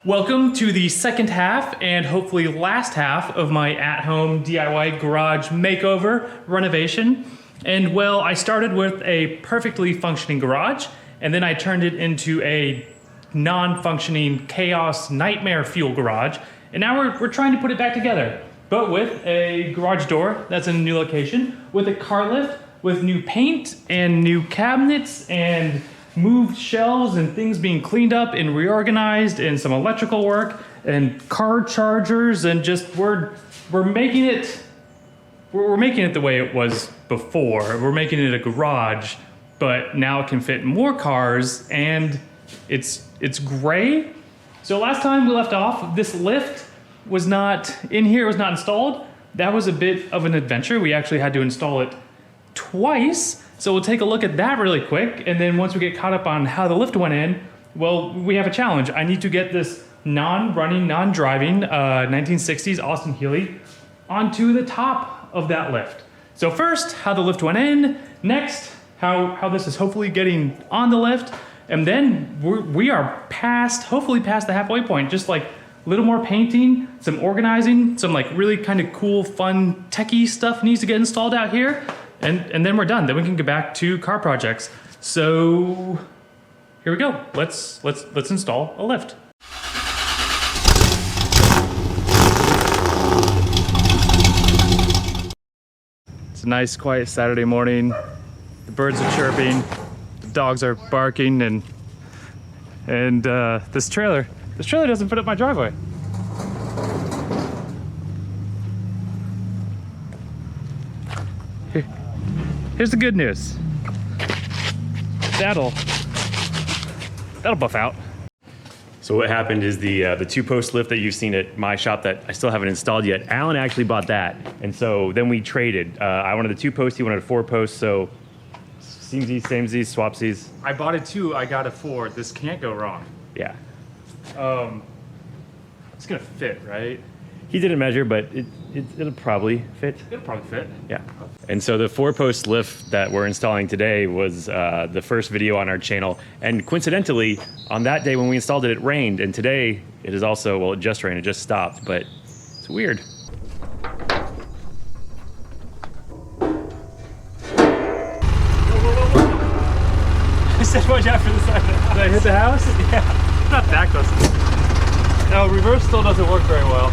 Welcome to the second half and hopefully last half of my at-home DIY garage makeover renovation. And well, I started with a perfectly functioning garage and then I turned it into a non-functioning chaos nightmare fuel garage. And now we're trying to put it back together, but with a garage door that's in a new location, with a car lift, with new paint and new cabinets and moved shelves and things being cleaned up and reorganized and some electrical work and car chargers and just we're making it the way it was before. We're making it a garage, but now it can fit more cars and it's gray. So last time we left off, this lift was not in here, it was not installed. That was a bit of an adventure. We actually had to install it twice. So we'll take a look at that really quick, and then once we get caught up on how the lift went in, well, we have a challenge. I need to get this non-running, non-driving 1960s Austin Healey onto the top of that lift. So first, how the lift went in. Next, how this is hopefully getting on the lift. And then we are hopefully past the halfway point. Just like a little more painting, some organizing, some like really kind of cool, fun, techie stuff needs to get installed out here. And then we're done. Then we can get back to car projects. So here we go. Let's install a lift. It's a nice, quiet Saturday morning. The birds are chirping, the dogs are barking, and this trailer doesn't fit up my driveway. Here's the good news. That'll buff out. So what happened is the two-post lift that you've seen at my shop that I still haven't installed yet, Alan actually bought that. And so then we traded. I wanted a two-post, he wanted a four-post, so samesies, swapsies. I bought it too, I got a 4. This can't go wrong. Yeah. It's gonna fit, right? He didn't measure, but it'll probably fit. It'll probably fit. Yeah. And so the four-post lift that we're installing today was the first video on our channel. And coincidentally, on that day when we installed it, it rained. And today it is also, well, it just rained, it just stopped, but it's weird. I said watch out for the side of the house. Did I hit the house? Yeah. Not that close. No, reverse still doesn't work very well.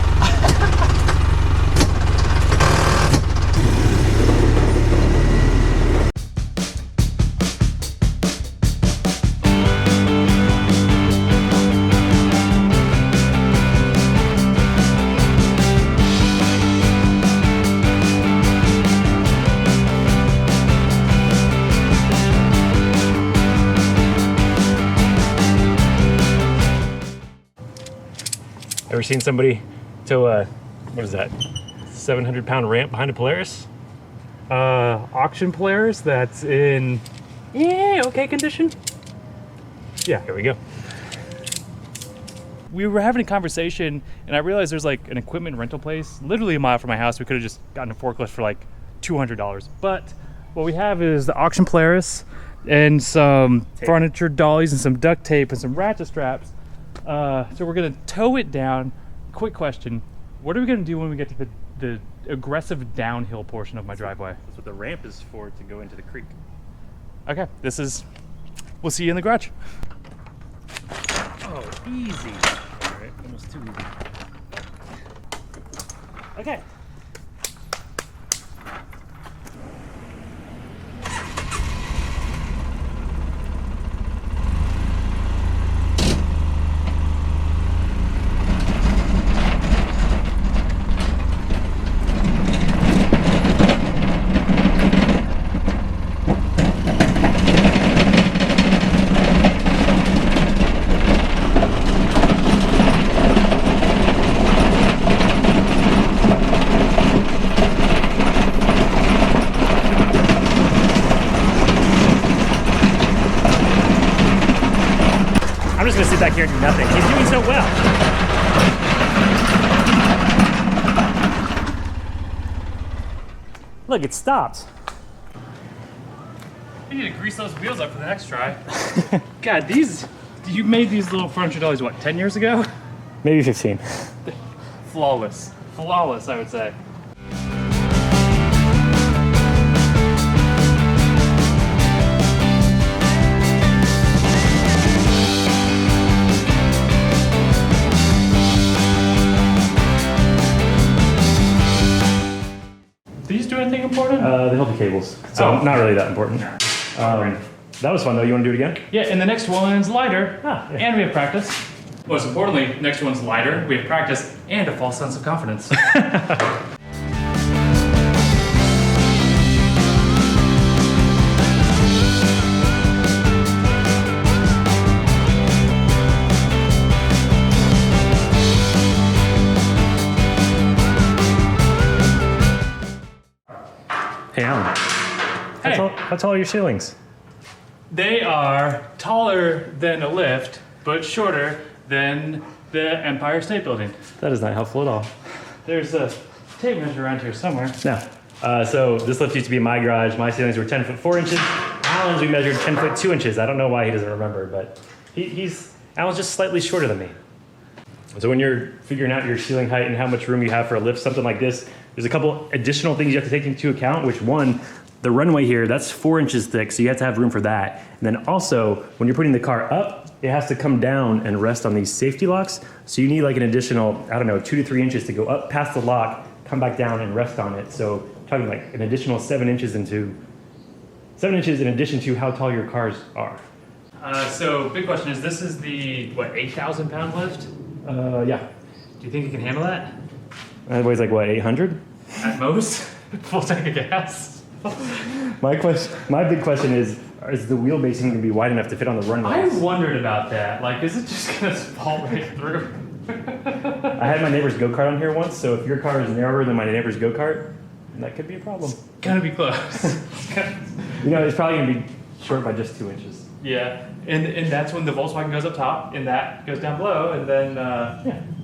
Ever seen somebody tow what is that, 700-pound ramp behind a Polaris? Auction Polaris that's in okay condition. Yeah, here we go. We were having a conversation and I realized there's like an equipment rental place literally a mile from my house. We could have just gotten a forklift for like $200. But what we have is the Auction Polaris and some furniture dollies and some duct tape and some ratchet straps. So we're gonna tow it down. Quick question, what are we gonna do when we get to the aggressive downhill portion of my driveway? That's what the ramp is for, to go into the creek. Okay, we'll see you in the garage. Oh, easy. All right, almost too easy. Okay. I'm just gonna sit back here and do nothing. He's doing so well. Look, it stopped. You need to grease those wheels up for the next try. God, you made these little furniture dollies, what, 10 years ago? Maybe 15. Flawless. Flawless, I would say. These do anything important? They hold the cables, so not really that important. That was fun though. You want to do it again? Yeah, and the next one's lighter, Yeah. and we have practice. Most importantly, next one's lighter, we have practice, and a false sense of confidence. Hey, Alan. Hey. How tall are your ceilings? They are taller than a lift, but shorter than the Empire State Building. That is not helpful at all. There's a tape measure around here somewhere. No. So this lift used to be in my garage. My ceilings were 10 foot 4 inches. Alan's we measured 10 foot 2 inches. I don't know why he doesn't remember, but Alan's just slightly shorter than me. So when you're figuring out your ceiling height and how much room you have for a lift, something like this, there's a couple additional things you have to take into account, which one, the runway here, that's 4 inches thick, so you have to have room for that. And then also, when you're putting the car up, it has to come down and rest on these safety locks. So you need like an additional, 2 to 3 inches to go up past the lock, come back down and rest on it. So talking like an additional 7 inches in addition to how tall your cars are. So big question is, this is the, 8,000 pound lift? Yeah. Do you think you can handle that? That weighs like what, 800? At most? Full tank of gas? My big question is the wheelbase going to be wide enough to fit on the runway? I wondered about that. Like, is it just gonna fall right through? I had my neighbor's go-kart on here once, so if your car is narrower than my neighbor's go-kart, that could be a problem. Gonna be close. It's probably going to be short by just 2 inches. Yeah, and that's when the Volkswagen goes up top, and that goes down below, and then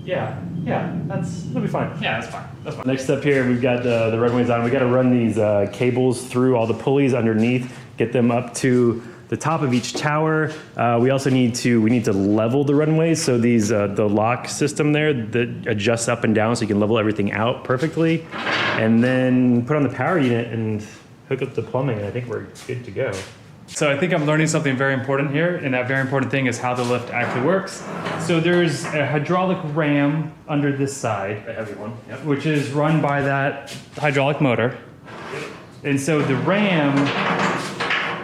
It'll be fine. that's fine. That's fine. Next up here, we've got the runways on. We got to run these cables through all the pulleys underneath, get them up to the top of each tower. We also need to level the runways. So these the lock system there that adjusts up and down, so you can level everything out perfectly, and then put on the power unit and hook up the plumbing. And I think we're good to go. So I think I'm learning something very important here, and that very important thing is how the lift actually works. So there's a hydraulic ram under this side, A heavy one. Yep. which is run by that hydraulic motor. And so the ram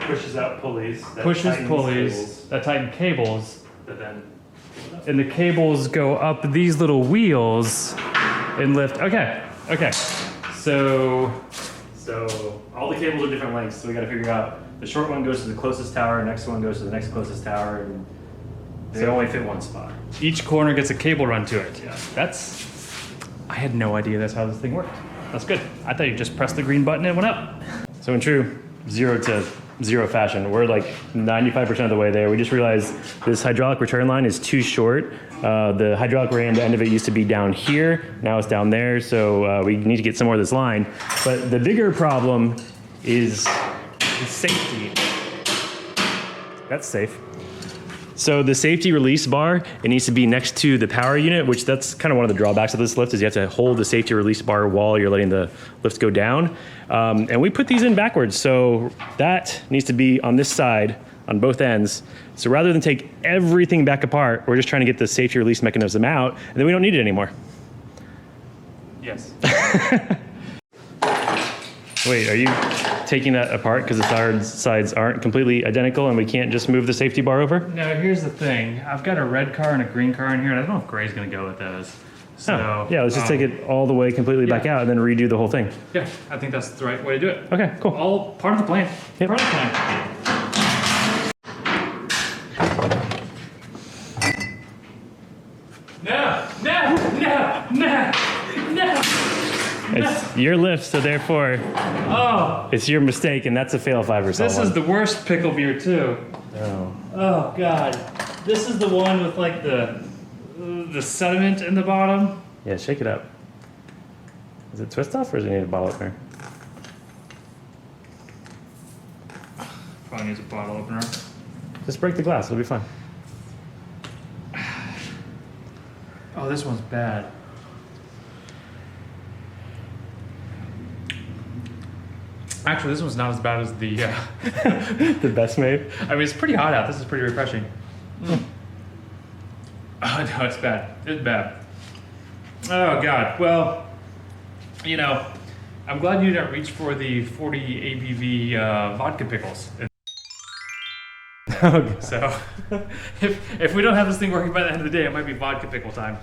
Pushes out pulleys. pushes pulleys that tighten cables, But then and the cables go up these little wheels and lift. Okay. So all the cables are different lengths, so we got to figure out the short one goes to the closest tower, next one goes to the next closest tower, and they only fit one spot. each corner gets a cable run to it. Yeah. I had no idea that's how this thing worked. That's good. I thought you just pressed the green button and it went up. So in true 0 to 0 fashion, we're like 95% of the way there. We just realized this hydraulic return line is too short. The hydraulic ram, the end of it used to be down here. Now it's down there, so we need to get some more of this line. But the bigger problem is safety. That's safe. So the safety release bar, it needs to be next to the power unit, which that's kind of one of the drawbacks of this lift is you have to hold the safety release bar while you're letting the lift go down. And we put these in backwards. So that needs to be on this side on both ends. So rather than take everything back apart, we're just trying to get the safety release mechanism out, and then we don't need it anymore. Yes. Wait, are you taking that apart because the sides aren't completely identical and we can't just move the safety bar over? Now here's the thing. I've got a red car and a green car in here, and I don't know if gray's gonna go with those. So Oh, yeah, let's just take it all the way completely back out and then redo the whole thing. Yeah, I think that's the right way to do it. Okay, cool. All part of the plan. Yep. Part of the plan. No. It's your lift, so therefore Oh, it's your mistake, and that's a fail 5 or so. this is the worst pickle beer too. Oh. Oh God, this is the one with like the sediment in the bottom. Yeah, shake it up. Is it twist off or does it need a bottle opener? Probably needs a bottle opener. Just break the glass, it'll be fine. Oh, this one's bad. Actually, this one's not as bad as the The best made. I mean, it's pretty hot out. This is pretty refreshing. Oh, no, it's bad. It's bad. Oh, God. Well, you know, I'm glad you didn't reach for the 40 ABV vodka pickles. Okay. So, if we don't have this thing working by the end of the day, it might be vodka pickle time.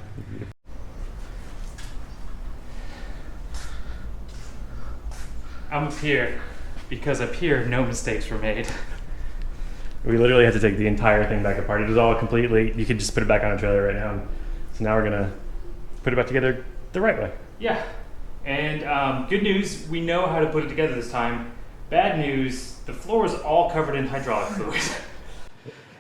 I'm up here because up here, no mistakes were made. We literally had to take the entire thing back apart. It was all completely, you could just put it back on a trailer right now. So now we're gonna put it back together the right way. Yeah. And good news, we know how to put it together this time. Bad news, the floor is all covered in hydraulic fluid.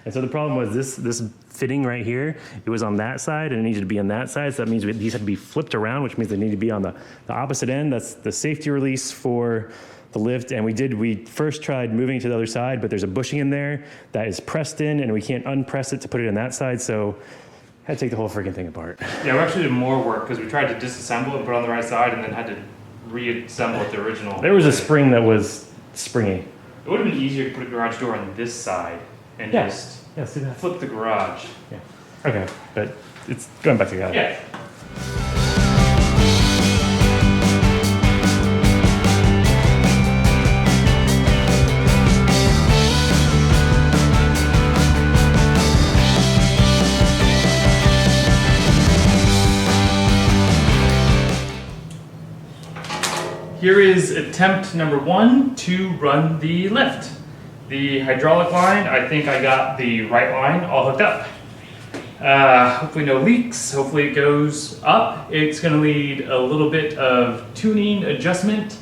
And so the problem was this fitting right here, it was on that side and it needed to be on that side. So that means these had to be flipped around, which means they need to be on the opposite end. That's the safety release for the lift. And we first tried moving it to the other side, but there's a bushing in there that is pressed in and we can't unpress it to put it on that side. So I had to take the whole freaking thing apart. Yeah, we actually did more work because we tried to disassemble it and put it on the right side and then had to reassemble it the original. There was a spring that was springy. It would have been easier to put a garage door on this side and just see that? flip the garage. Yeah. Okay, but it's going back together. Yeah. Here is attempt number 1 to run the lift. The hydraulic line, I think I got the right line all hooked up. Hopefully no leaks, hopefully it goes up. It's gonna need a little bit of tuning adjustment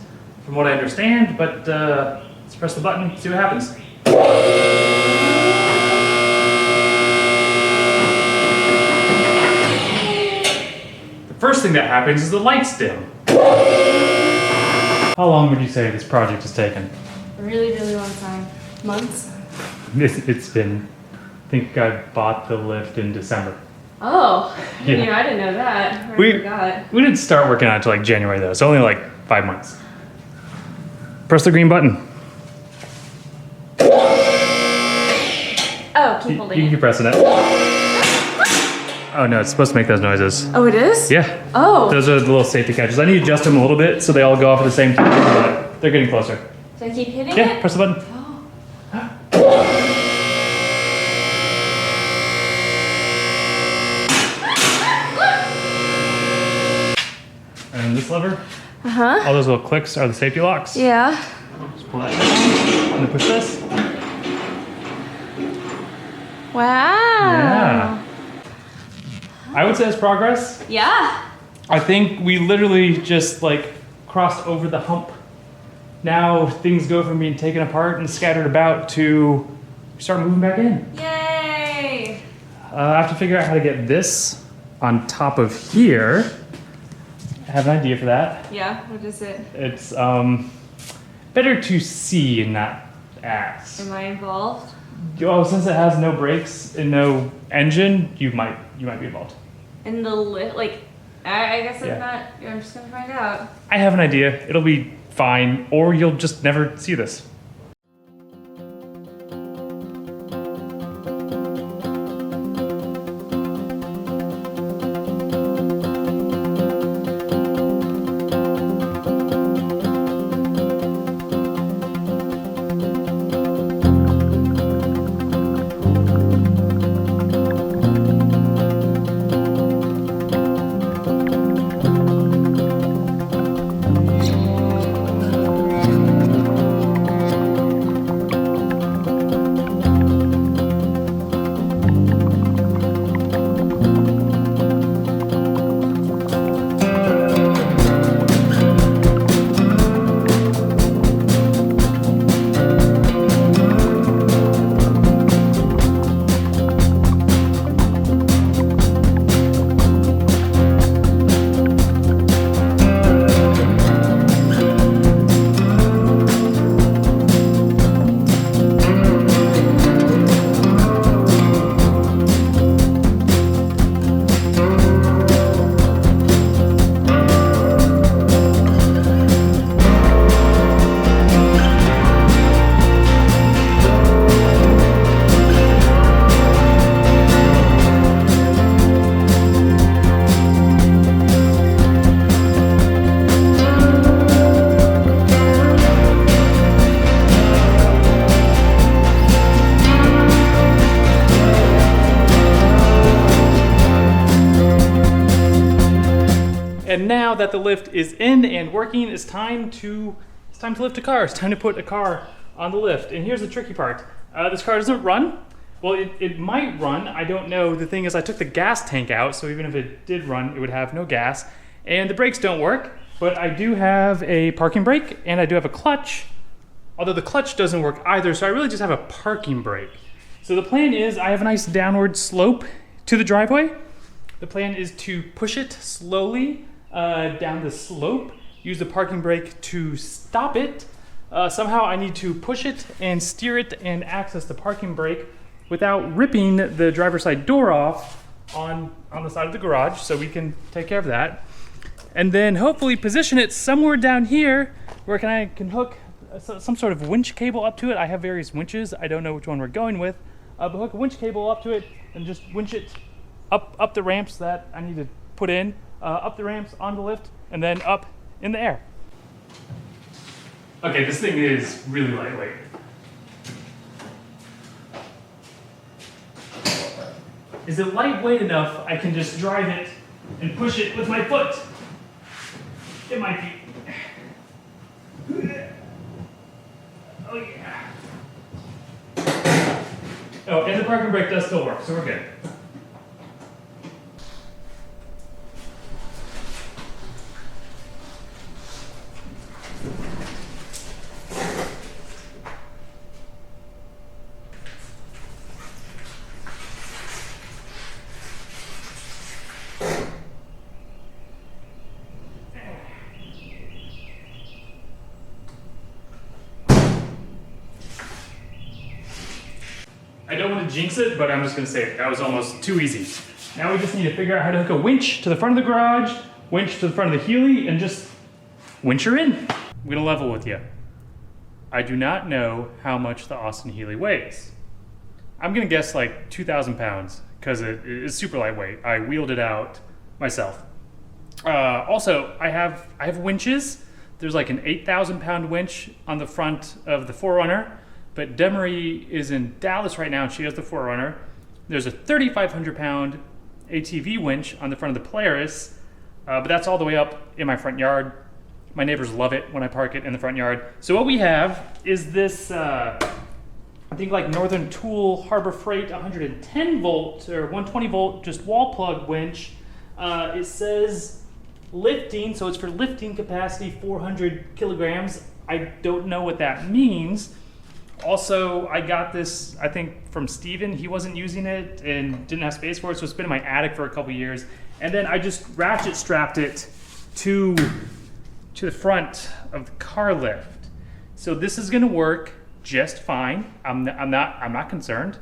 from what I understand, but let's press the button, see what happens. The first thing that happens is the lights dim. How long would you say this project has taken? A really, really long time. Months? It's been, I think I bought the lift in December. Oh, Yeah. you know, I didn't know that. I We- forgot. We didn't start working on it until like January though, so only like 5 months. Press the green button. Oh, keep You holding can it. keep pressing it. Oh no, it's supposed to make those noises. Oh, it is? Yeah. Oh. Those are the little safety catches. I need to adjust them a little bit so they all go off at the same time, but they're getting closer. So I keep hitting Yeah, it? press the button. Oh. And this lever, Uh-huh. all those little clicks are the safety locks. Yeah. Just pull that down and then push this. Wow. Yeah. I would say it's progress. Yeah. I think we literally just like crossed over the hump. Now things go from being taken apart and scattered about to start moving back in. Yay. I have to figure out how to get this on top of here. I have an idea for that. Yeah, what is it? It's better to see and not ask. Am I involved? Oh, since it has no brakes and no engine, you might be involved. In the lift? Like, I guess Yeah. I'm just gonna find out. I have an idea. It'll be fine, or you'll just never see this. And now that the lift is in and working, it's time to lift a car. It's time to put a car on the lift. And here's the tricky part. This car doesn't run. Well, it might run. I don't know. The thing is, I took the gas tank out, so even if it did run, it would have no gas. And the brakes don't work, but I do have a parking brake, and I do have a clutch, although the clutch doesn't work either, so I really just have a parking brake. So the plan is, I have a nice downward slope to the driveway. The plan is to push it slowly down the slope, use the parking brake to stop it. Somehow I need to push it and steer it and access the parking brake without ripping the driver's side door off on the side of the garage, so we can take care of that. And then hopefully position it somewhere down here where I can hook some sort of winch cable up to it. I have various winches. I don't know which one we're going with, but hook a winch cable up to it and just winch it up the ramps that I need to put in, up the ramps, on the lift, and then up in the air. Okay, this thing is really lightweight. Is it lightweight enough I can just drive it and push it with my foot? It might be. Oh yeah. Oh, and the parking brake does still work, so we're good. I don't want to jinx it, but I'm just going to say it. That was almost too easy. Now we just need to figure out how to hook a winch to the front of the garage, winch to the front of the Healy, and just winch her in. I'm going to level with you. I do not know how much the Austin Healy weighs. I'm going to guess like 2,000 pounds because it is super lightweight. I wheeled it out myself. Also, I have winches. There's like an 8,000 pound winch on the front of the 4Runner. But Demery is in Dallas right now, and she has the 4Runner. There's a 3,500 pound ATV winch on the front of the Polaris, but that's all the way up in my front yard. My neighbors love it when I park it in the front yard. So what we have is this, I think like Northern Tool Harbor Freight 110 volt or 120 volt, just wall plug winch. It says lifting, so it's for lifting capacity 400 kilograms. I don't know what that means. Also, I got this, I think, from Steven. He wasn't using it and didn't have space for it, so it's been in my attic for a couple years. And then I just ratchet strapped it to the front of the car lift. So this is gonna work just fine. I'm not concerned.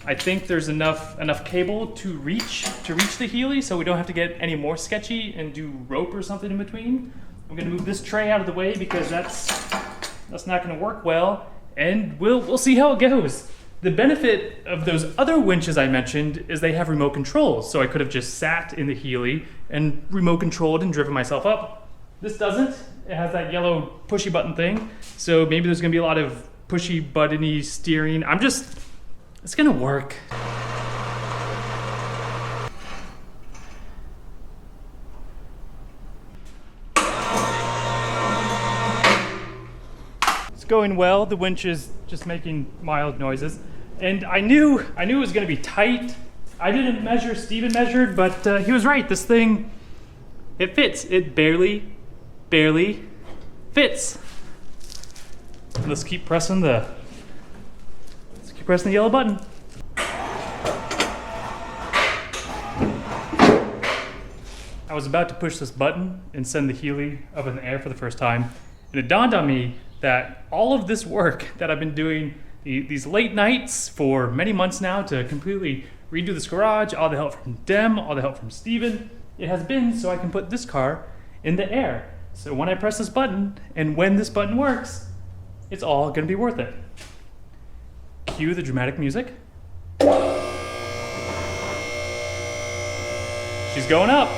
I think there's enough cable to reach the Healy, so we don't have to get any more sketchy and do rope or something in between. I'm gonna move this tray out of the way because that's not going to work well, and we'll see how it goes. The benefit of those other winches I mentioned is they have remote controls, so I could have just sat in the Healy and remote controlled and driven myself up. This doesn't. It has that yellow pushy button thing, so maybe there's going to be a lot of pushy buttony steering. It's going to work. Going well. The winch is just making mild noises, and I knew it was going to be tight. I didn't measure. Steven measured, but he was right. This thing, it fits. It barely fits. Let's keep pressing the yellow button. I was about to push this button and send the Healy up in the air for the first time, and it dawned on me that all of this work that I've been doing, these late nights for many months now to completely redo this garage, all the help from Dem, all the help from Steven, it has been so I can put this car in the air. So when I press this button, and when this button works, it's all gonna be worth it. Cue the dramatic music. She's going up.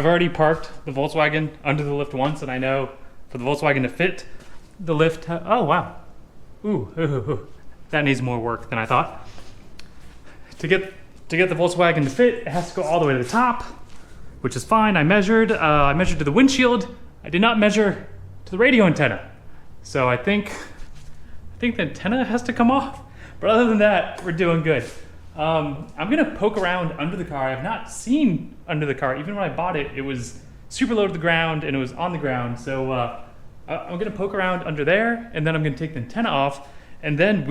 I've already parked the Volkswagen under the lift once, and I know for the Volkswagen to fit the lift, oh wow. Ooh, that needs more work than I thought. To get the Volkswagen to fit, it has to go all the way to the top, which is fine. I measured to the windshield. I did not measure to the radio antenna. So I think the antenna has to come off. But other than that, we're doing good. I'm gonna poke around under the car. I've not seen under the car. Even when I bought it, it was super low to the ground and it was on the ground. So I'm gonna poke around under there, and then I'm gonna take the antenna off. And then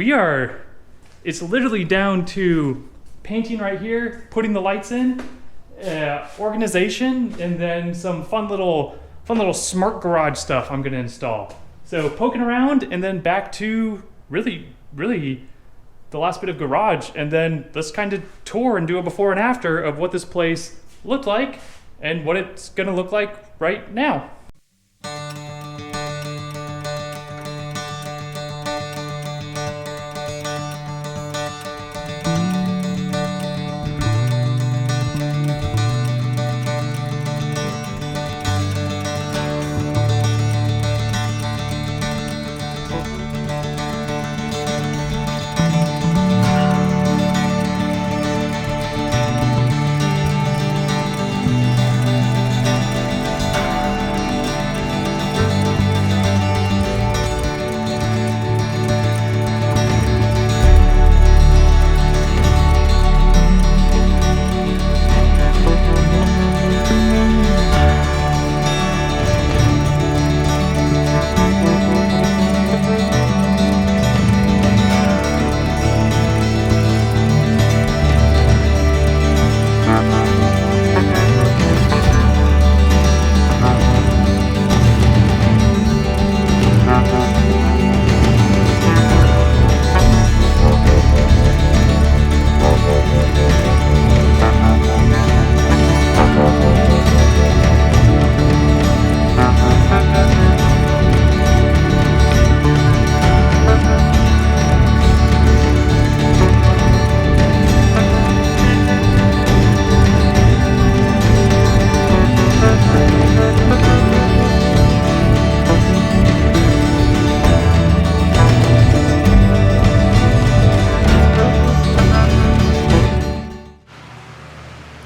it's literally down to painting right here, putting the lights in, organization, and then some fun little smart garage stuff I'm gonna install. So poking around, and then back to really the last bit of garage, and then let's kind of tour and do a before and after of what this place looked like and what it's gonna look like right now.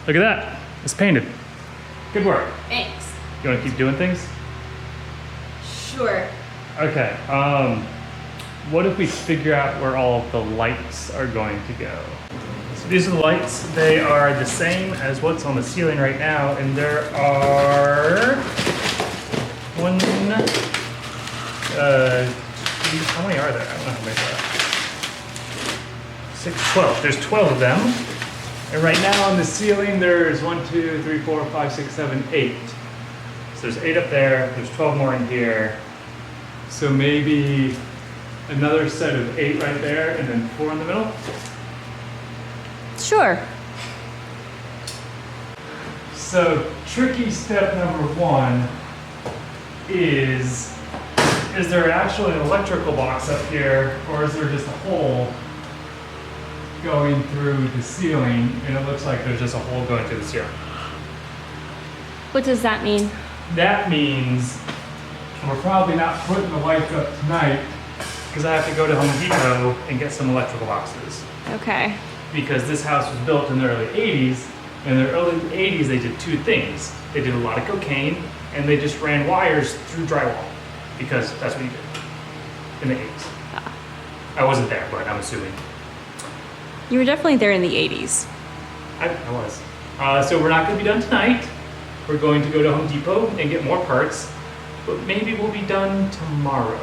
Look at that, it's painted. Good work. Thanks. You wanna keep doing things? Sure. Okay, what if we figure out where all of the lights are going to go? So these are the lights. They are the same as what's on the ceiling right now, and there are one, how many are there? I don't know how many there are. 6, 12. There's 12 of them. And right now on the ceiling, there's 1, 2, 3, 4, 5, 6, 7, 8. So there's 8 up there, there's 12 more in here. So maybe another set of 8 right there, and then 4 in the middle. Sure. So tricky step number 1 is there actually an electrical box up here, or is there just a hole going through the ceiling? And it looks like there's just a hole going through the ceiling. What does that mean? That means we're probably not putting the lights up tonight, because I have to go to Home Depot and get some electrical boxes. Okay. Because this house was built in the early 80s. In the early 80s, they did 2 things. They did a lot of cocaine, and they just ran wires through drywall, because that's what you did in the 80s. I wasn't there, but I'm assuming. You were definitely there in the 80s. I was. So we're not going to be done tonight. We're going to go to Home Depot and get more parts, but maybe we'll be done tomorrow.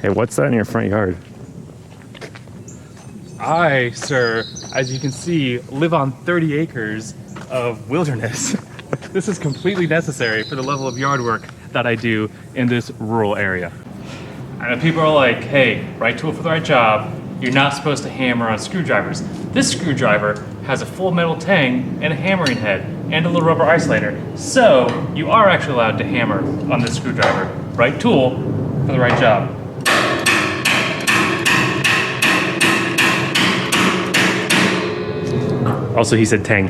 Hey, what's that in your front yard? I, sir, as you can see, live on 30 acres of wilderness. This is completely necessary for the level of yard work that I do in this rural area. I know people are like, hey, right tool for the right job. You're not supposed to hammer on screwdrivers. This screwdriver has a full metal tang and a hammering head and a little rubber isolator. So you are actually allowed to hammer on this screwdriver. Right tool for the right job. Also, he said tang.